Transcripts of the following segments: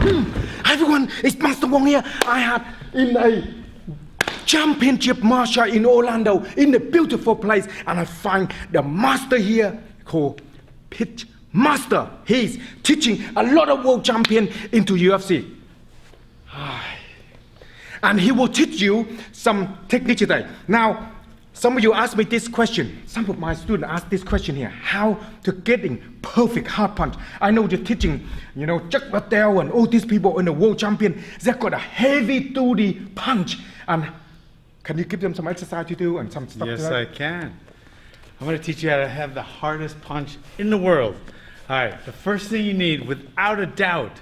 Everyone, it's Master Wong here. I had in a championship martial in Orlando, in a beautiful place, and I find the master here called Pitch Master. He's teaching a lot of world champion into UFC. And he will teach you some technique today. Now, some of you ask me this question. Some of my students ask this question here. How to getting perfect hard punch. I know you're teaching, Chuck Liddell and all these people in the world champion. They've got a heavy duty punch. And can you give them some exercise to do and some stuff? Yes, I can. I'm going to teach you how to have the hardest punch in the world. All right, the first thing you need, without a doubt,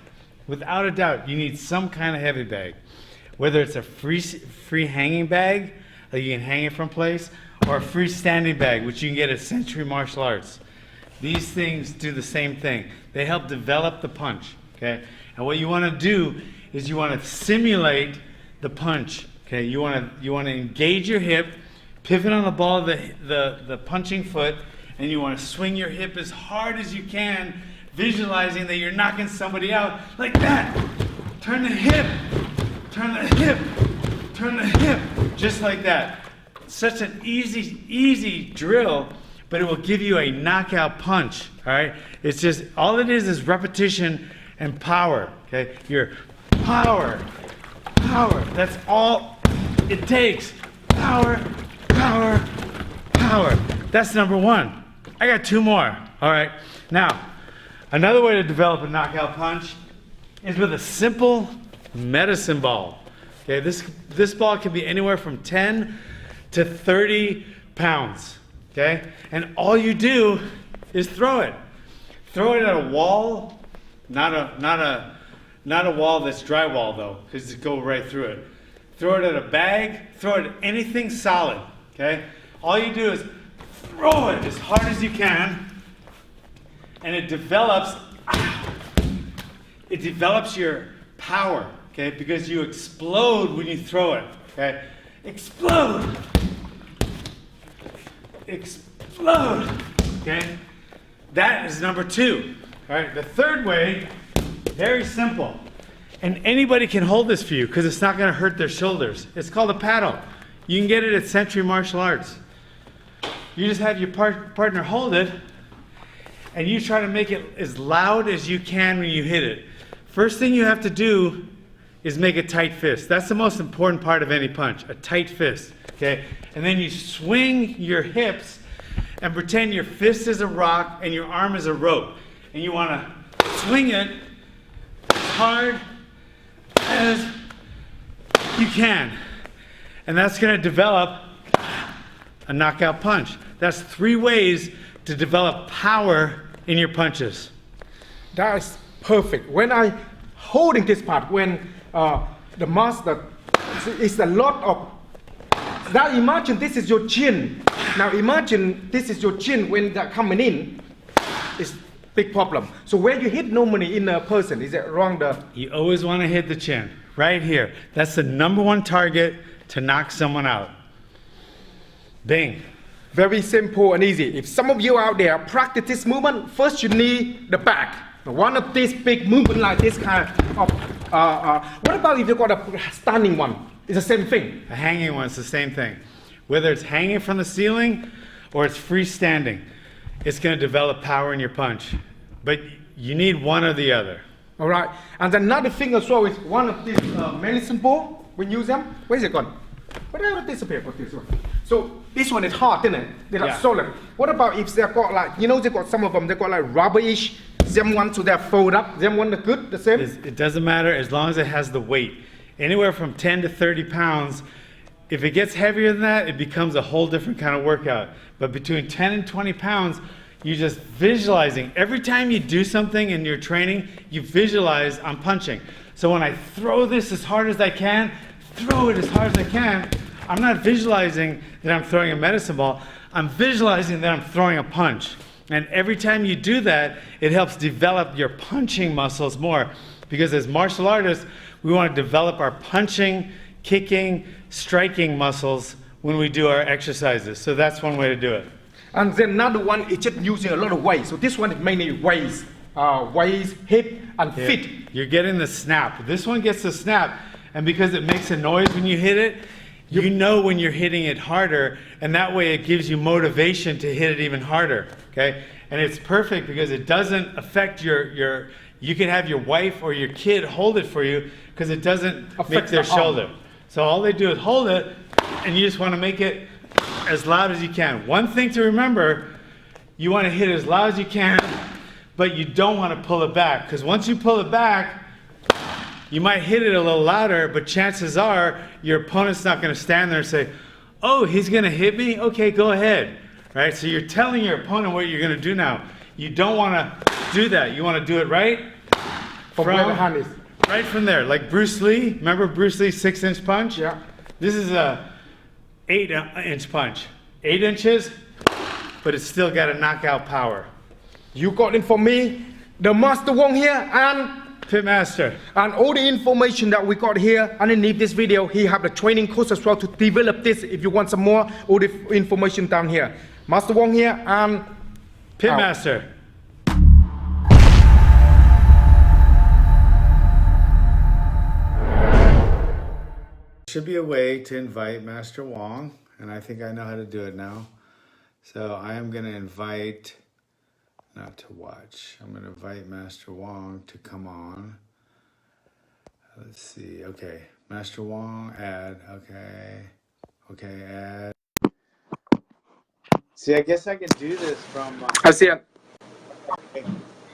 you need some kind of heavy bag. Whether it's a free hanging bag, that you can hang it from place, or a freestanding bag, which you can get at Century Martial Arts. These things do the same thing. They help develop the punch, okay? And what you want to do is you want to simulate the punch, okay? You want to engage your hip, pivot on the ball of the punching foot, and you want to swing your hip as hard as you can, visualizing that you're knocking somebody out like that. Turn the hip, turn the hip, turn the hip, just like that. Such an easy drill, but it will give you a knockout punch, all right? It's just, all it is repetition and power, okay? Your power, that's all it takes. Power. That's number one. I got two more, all right? Now, another way to develop a knockout punch is with a simple medicine ball. Okay, this ball can be anywhere from 10 to 30 pounds, okay? And all you do is throw it. Throw it at a wall, not a wall that's drywall though, because it go right through it. Throw it at a bag, throw it at anything solid, okay? All you do is throw it as hard as you can, and it develops your power. Okay, because you explode when you throw it. Okay, explode. Okay, that is number two. All right, the third way, very simple, and anybody can hold this for you because it's not going to hurt their shoulders. It's called a paddle. You can get it at Century Martial Arts. You just have your partner hold it, and you try to make it as loud as you can when you hit it. First thing you have to do is make a tight fist. That's the most important part of any punch, a tight fist, okay? And then you swing your hips and pretend your fist is a rock and your arm is a rope. And you want to swing it as hard as you can. And that's going to develop a knockout punch. That's 3 ways to develop power in your punches. That's perfect. When I holding this part, when the master is a lot of. Now imagine this is your chin. Now imagine this is your chin when they're coming in. It's big problem. So where you hit normally in a person, is it wrong? You always want to hit the chin, right here. That's the number 1 target to knock someone out. Bing. Very simple and easy. If some of you out there practice this movement, first you need the back. One of these big movement like this kind of. What about if you got a standing one? It's the same thing. A hanging one's the same thing. Whether it's hanging from the ceiling or it's freestanding, it's going to develop power in your punch. But you need one or the other. All right. And another thing as well is one of these medicine ball. We use them. Where's it gone? Whatever disappear for this one. So this one is hard, isn't it? They're not solid. What about if they've got like, they got some of them, they've got like rubberish. Them one to that fold up. Them one the good, the same. It doesn't matter as long as it has the weight. Anywhere from 10 to 30 pounds. If it gets heavier than that, it becomes a whole different kind of workout. But between 10 and 20 pounds, you're just visualizing. Every time you do something in your training, you visualize I'm punching. So when I throw this as hard as I can, throw it as hard as I can, I'm not visualizing that I'm throwing a medicine ball. I'm visualizing that I'm throwing a punch. And every time you do that, it helps develop your punching muscles more. Because as martial artists, we want to develop our punching, kicking, striking muscles when we do our exercises. So that's one way to do it. And then another one is just using a lot of weight. So this one is mainly weights. waist, hip, and Yeah. feet. You're getting the snap. This one gets the snap, and because it makes a noise when you hit it, you know when you're hitting it harder, and that way it gives you motivation to hit it even harder. Okay, and it's perfect because it doesn't affect your. You can have your wife or your kid hold it for you because it doesn't Affect make their the arm. shoulder. So all they do is hold it, and you just want to make it as loud as you can. One thing to remember, you want to hit as loud as you can, but you don't want to pull it back, because once you pull it back, you might hit it a little louder, but chances are your opponent's not going to stand there and say, oh, he's going to hit me? Okay, go ahead. Right? So you're telling your opponent what you're going to do now. You don't want to do that. You want to do it right From where the hand is. right from there. Like Bruce Lee. Remember Bruce Lee's 6-inch punch? Yeah. This is a 8-inch punch. 8 inches, but it's still got a knockout power. You got it from me, the Master Wong here, and Pitmaster. all the information that we got here underneath this video. He have the training course as well to develop this. If you want some more, all the information down here. Master Wong here, and Pitmaster. Should be a way to invite Master Wong, and I think I know how to do it now. So I am going to invite, not to watch, I'm going to invite Master Wong to come on. Let's see, okay. Master Wong, add, okay. Okay, add. See, I guess I can do this from, I see it.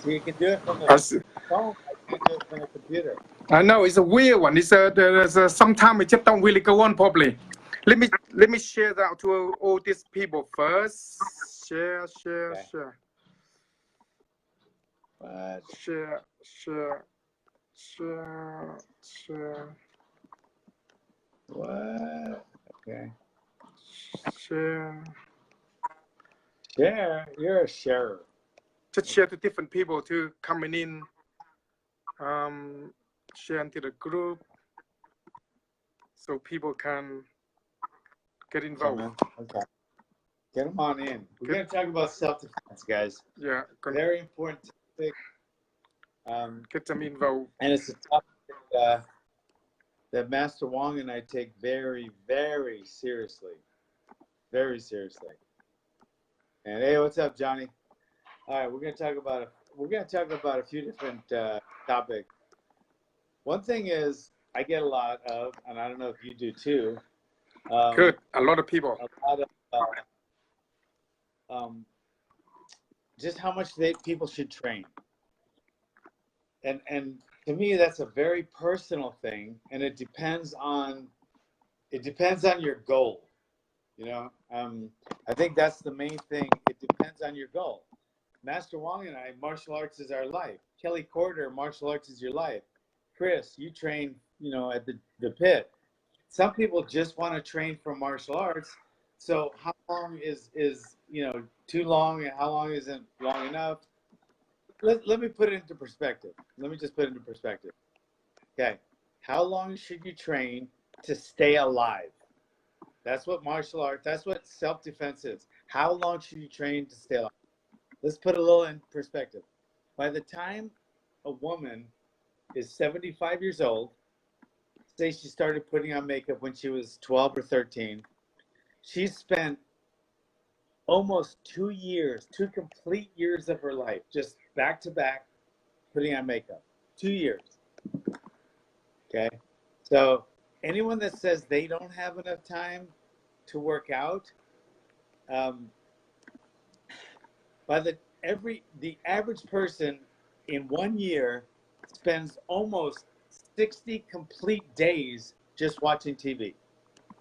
so you can do it from I the see. phone, I can do it from the computer. I know it's a weird one. Sometimes it just don't really go on properly. Let me share that to all these people first. Share. What? Share. What? Okay. Share. Share? You're a sharer. Just share to different people to coming in. Share into the group so people can get involved. Okay. Get them on in. We're going to talk about self-defense, guys. Yeah, Very important topic. get them involved. And it's a topic that Master Wong and I take very, very seriously. Very seriously. And hey, what's up, Johnny? All right, we're going to talk about a few different topics. One thing is I get a lot of, and I don't know if you do too. Good. A lot of people. A lot of just how much people should train. And to me, that's a very personal thing, and it depends on your goal. You know, I think that's the main thing. It depends on your goal. Master Wong and I, martial arts is our life. Kelly Corder, martial arts is your life. Chris, you train, at the pit. Some people just want to train for martial arts. So how long is too long, and how long isn't long enough? Let me put it into perspective. Let me just put it into perspective. Okay, how long should you train to stay alive? That's what martial arts. That's what self-defense is. How long should you train to stay alive? Let's put a little in perspective. By the time a woman is 75 years old, say she started putting on makeup when she was 12 or 13, she's spent almost 2 years, 2 complete years of her life, just back to back, putting on makeup. 2 years. Okay? So anyone that says they don't have enough time to work out, the average person in 1 year spends almost 60 complete days just watching TV.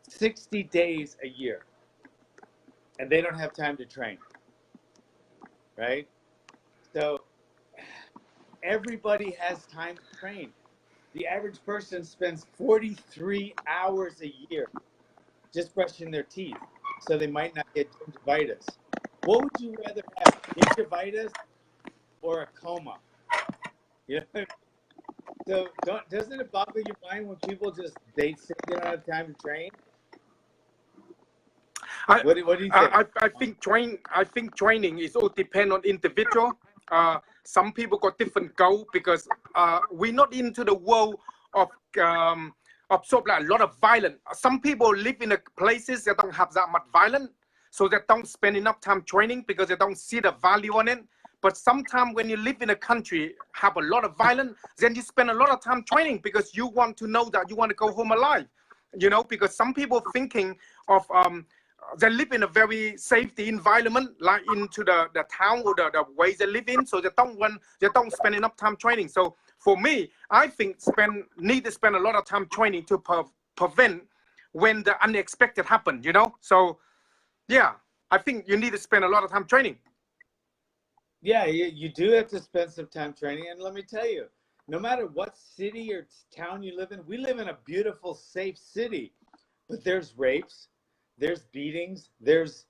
60 days a year. And they don't have time to train. Right? So everybody has time to train. The average person spends 43 hours a year just brushing their teeth, so they might not get gingivitis. What would you rather have, gingivitis or a coma? You know? So doesn't it boggle your mind when people they say they don't have time to train? What do you think? I think training is all depend on individual. Some people got different goal because we're not into the world of sort of like a lot of violence. Some people live in places that don't have that much violence, so they don't spend enough time training because they don't see the value on it. But sometimes when you live in a country have a lot of violence, then you spend a lot of time training because you want to know that you want to go home alive. You know, because some people thinking of they live in a very safety environment, like into the town or the ways they live in, so they don't spend enough time training. So for me, I think need to spend a lot of time training to prevent when the unexpected happen, you know. So yeah, I think you need to spend a lot of time training. Yeah, you do have to spend some time training. And let me tell you, no matter what city or town you live in, we live in a beautiful, safe city, but there's rapes, there's beatings, there's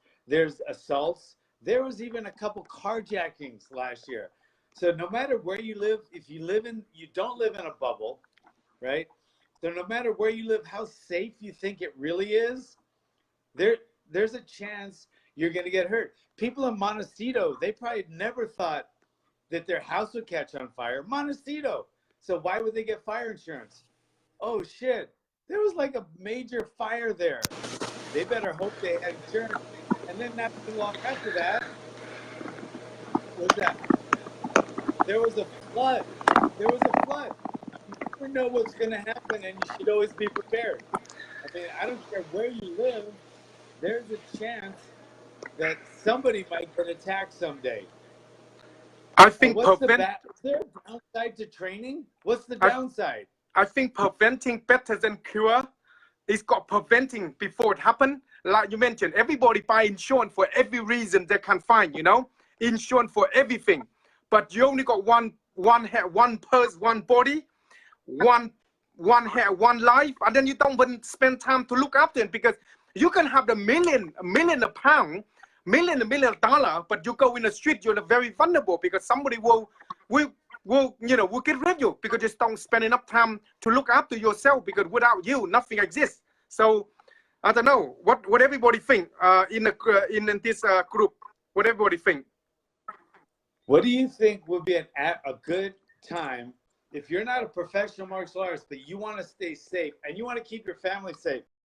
assaults. There was even a couple carjackings last year. So no matter where you live, if you don't live in a bubble, right? So no matter where you live, how safe you think it really is, there's a chance you're going to get hurt. People in Montecito, they probably never thought that their house would catch on fire. Montecito. So why would they get fire insurance? Oh shit, there was like a major fire there. They better hope they had insurance. And then not too long after that, was that there was a flood. There was a flood. You never know what's going to happen, and you should always be prepared. I mean, I don't care where you live, there's a chance that somebody might get attacked someday. I And think what's the prevent. bad? Is there a downside to training? What's the I, downside? I think preventing better than cure. It's got preventing before it happen. Like you mentioned, everybody buy insurance for every reason they can find, you know, insurance for everything. But you only got one hair, one purse, one body, one hair, one life, and then you don't even spend time to look after it because you can have the a million a pound, a million dollar, but you go in the street, you're very vulnerable because somebody will get rid of you because you just don't spend enough time to look after yourself because without you, nothing exists. So I don't know what everybody think in this group. What everybody think. What do you think would be a good time if you're not a professional martial artist, but you want to stay safe and you want to keep your family safe?